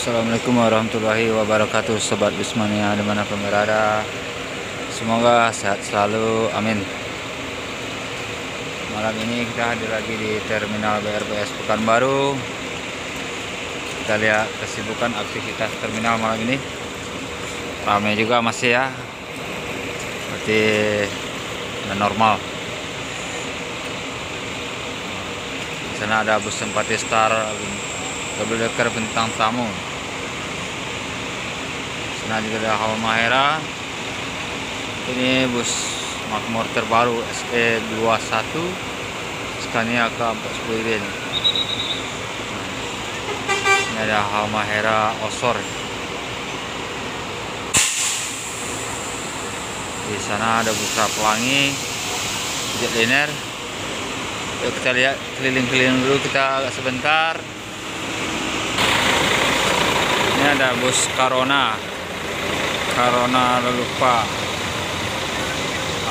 Assalamualaikum warahmatullahi wabarakatuh, Sobat Bismania dimanapun berada. Semoga sehat selalu, amin. Malam ini kita hadir lagi di Terminal BRPS Pekanbaru. Kita lihat kesibukan aktivitas terminal malam ini. Ramai juga masih ya, berarti normal. Di sana ada bus Simpati Star double decker bintang tamu. Sana juga ada Hawa Mahera. Ini bus makmur terbaru SE21 Scania K410 ini. Ini ada Hawa Mahera Osor. Di sana ada bus Pelangi Jetliner. Yuk kita lihat keliling-keliling dulu kita agak sebentar. Ini ada bus Carona Lelupa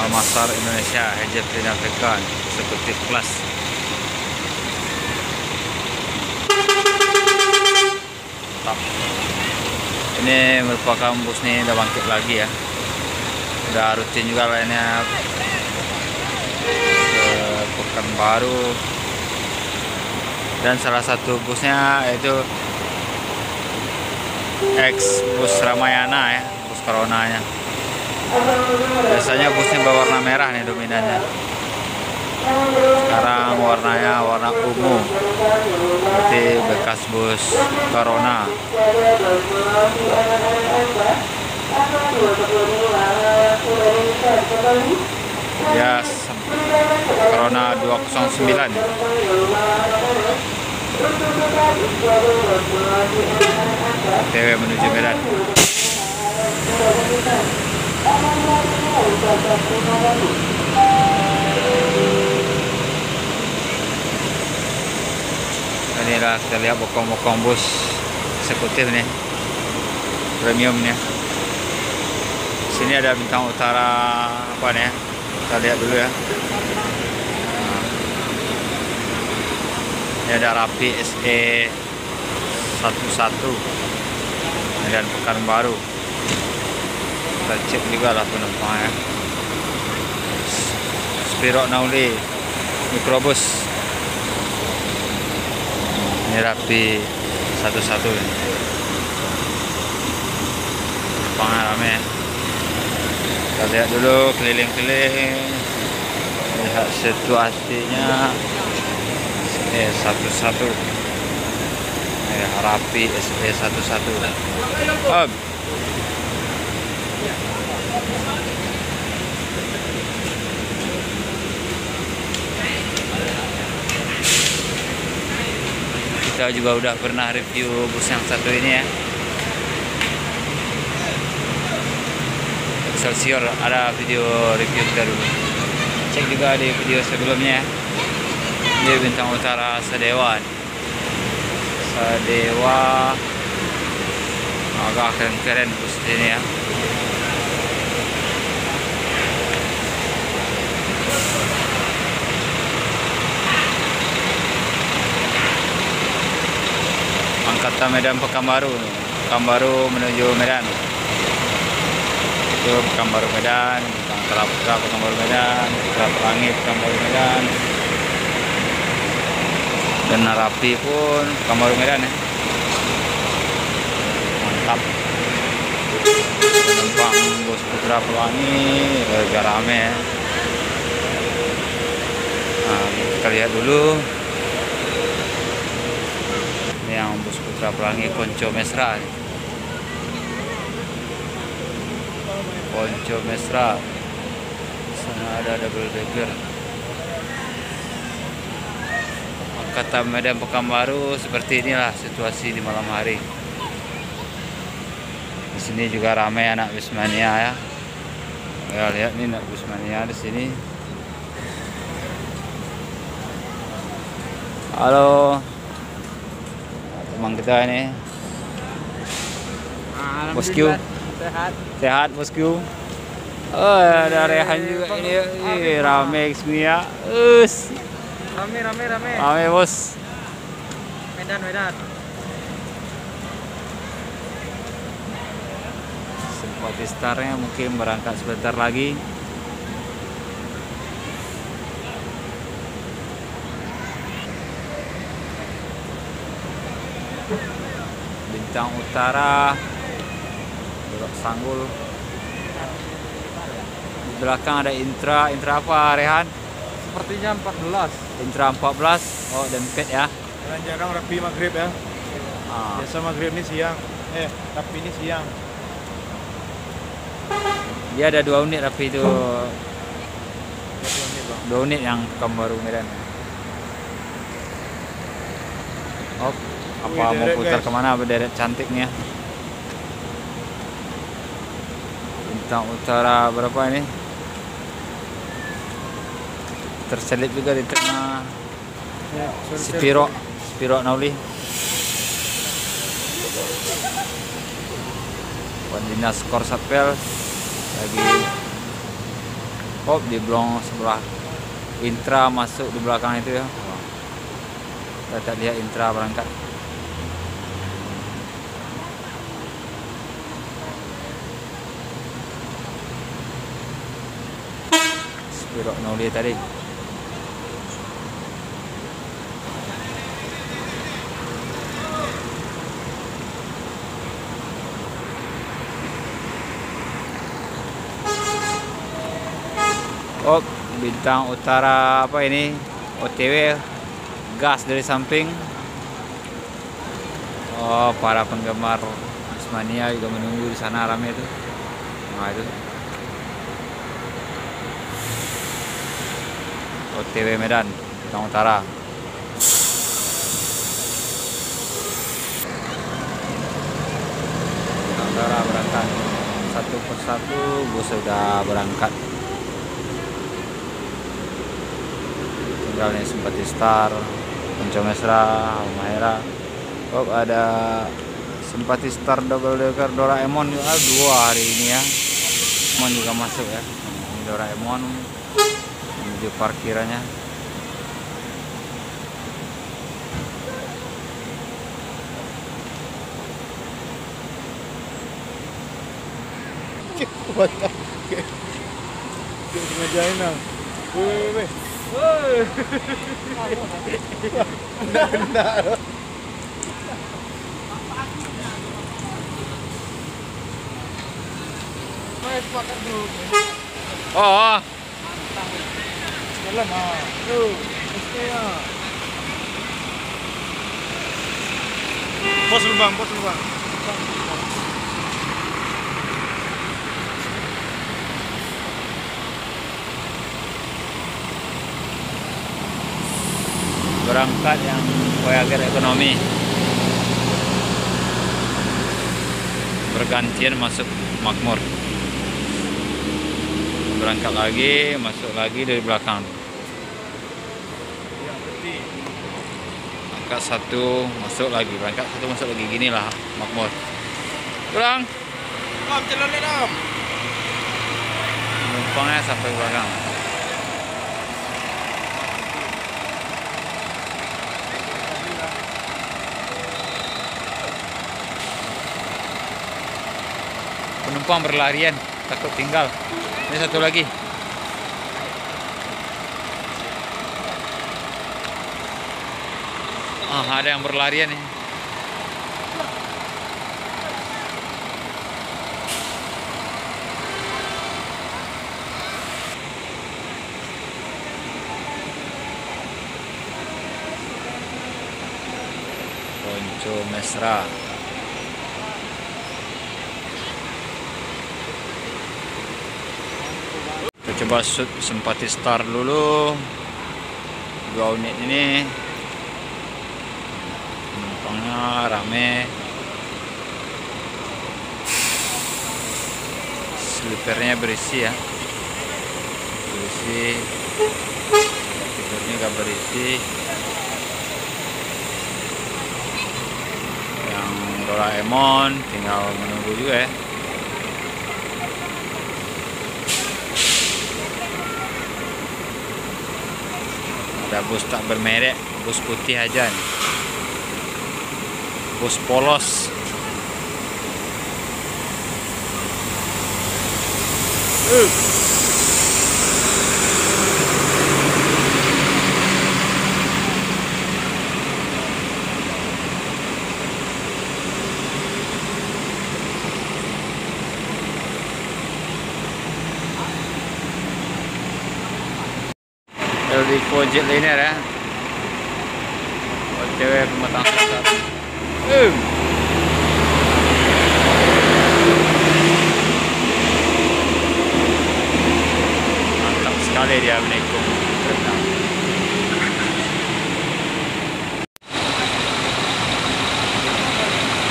Almasar Indonesia Hejab Afrika Eksekutif Kelas. Ini merupakan bus nih udah bangkit lagi ya, udah rutin juga lainnya ke Pekanbaru. Dan salah satu busnya yaitu X bus Ramayana ya, bus Coronanya. Biasanya busnya berwarna merah nih dominannya. Sekarang warnanya warna ungu, seperti bekas bus Corona. Ya, Corona 209. OTW menuju Medan. Inilah kita lihat bokong-bokong bus eksekutif nih, premium nih. Sini ada Bintang Utara apa nih? Kita lihat dulu ya. Ini ada Rapi SE11 dan Pekanbaru. Kita cek juga lah penumpangnya. Spiro Nauli Mikrobus. Ini Rapi 11 ini. Penumpangnya rame. Kita lihat dulu keliling-keliling, lihat situasinya. SE11 Rapi SE11 kita juga udah pernah review bus yang satu ini ya, Excelsior. Ada video review kita dulu, cek juga di video sebelumnya. Ini Bintang Utara Sadewa agak keren-keren bus ini ya. Angkatan Medan Pekanbaru menuju Medan. Itu Pekanbaru Medan, Bintang Utara Pekanbaru Medan, Pelangi Pekanbaru Medan. Dan Rapi pun Pekanbaru Medan ya. Mantap. Penumpang bus Putra Pelangi agak rame ya. Nah, kita lihat dulu. Ini yang bus Putra Pelangi Konco Mesra nih. Konco Mesra. Sana ada double decker. Kata Medan Pekanbaru seperti inilah situasi di malam hari. Di sini juga ramai anak Bismania ya. Ya lihat nih anak Bismania di sini. Halo teman kita ini. Bosku. Sehat bosku. Oh ada Rehan juga ini. Ramai Bismania. Rame bos. Medan. Batistarnya mungkin berangkat sebentar lagi. Bintang Utara Belok Sanggul. Di belakang ada Intra apa, Rehan? Sepertinya 14. Intra 14. Oh, dempet ya. Jarang rapi maghrib ya. Biasa maghrib ini siang. Rapi ini siang. Dia ada 2 unit rapi itu. 2 unit, Bang. 2 unit yang Pekanbaru Medan. Oh, apa mau putar guys. Kemana berderet cantiknya? Bintang Utara berapa ini? Terselip juga di tengah. Spiro Nauli. Dinas Korsapel lagi. Oh, di blong sebelah Intra masuk di belakang itu ya. Kita tak lihat Intra berangkat. Spiro Nauli tadi. Oh, Bintang Utara apa ini? OTW gas dari samping. Oh, para penggemar Ismania juga menunggu di sana, ramai itu. Nah, itu OTW Medan, Bintang Utara. Bintang Utara berangkat satu persatu, bus sudah berangkat. Tinggal nih Simpatistar, Pencomesra, Halmahera. Oh, ada Simpatistar double decker Doraemon juga 2 hari ini ya. Doraemon juga masuk ya. Ini Doraemon menuju parkirannya. Sengajain lah. Woi. Benar. Oh. Jalan ah. Tuh, ya. Pos lu Bang. Berangkat yang Voyager ekonomi, bergantian masuk Makmur, berangkat lagi, masuk lagi dari belakang. Berangkat satu, masuk lagi, berangkat satu, masuk lagi, ginilah Makmur. Pulang. Jalan dong. Penumpangnya sampai belakang. Penumpang berlarian, takut tinggal. Ini satu lagi. Ada yang berlarian nih. Pencomesra. Kita coba shoot Simpatistar dulu. 2 unit ini penumpangnya rame, slipernya berisi ya, berisi, tidurnya juga berisi. Yang Doraemon tinggal menunggu juga ya. Ada bus tak bermerek, bus putih aja nih. Bus polos. Eldiko Jetliner ya. OTW Pematang Siantar. Mantap sekali dia menikung terminal.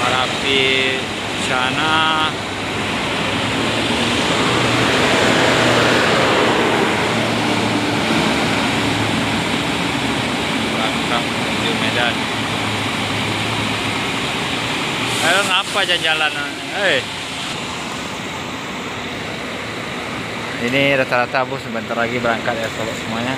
Marapi sana. Menuju Medan. Ngapa jalan-jalan? Ini rata-rata bus sebentar lagi berangkat ya sobat semuanya.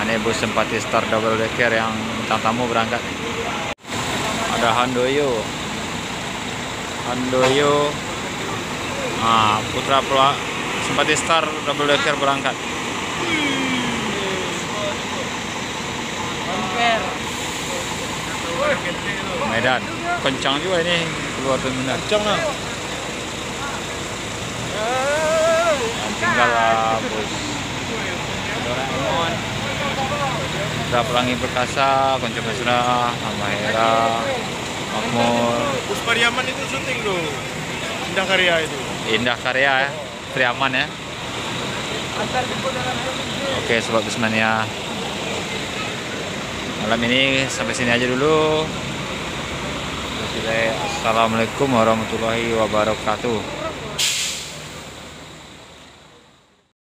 Ini bus Simpati Star double decker yang bintang tamu berangkat. Ada Handoyo. Putra Simpati Star double decker berangkat. Medan, kencang juga ini keluar terminal. Kencang lah. Tinggal bus Doraemon, Putra Pelangi Perkasa, Konco Mesra, Amahera, Makmur. Bus Pariaman itu syuting tuh. Indah Karya itu. Indah Karya ya, Priaman ya. Oke sobat Busmania, malam ini sampai sini aja dulu. Assalamualaikum warahmatullahi wabarakatuh.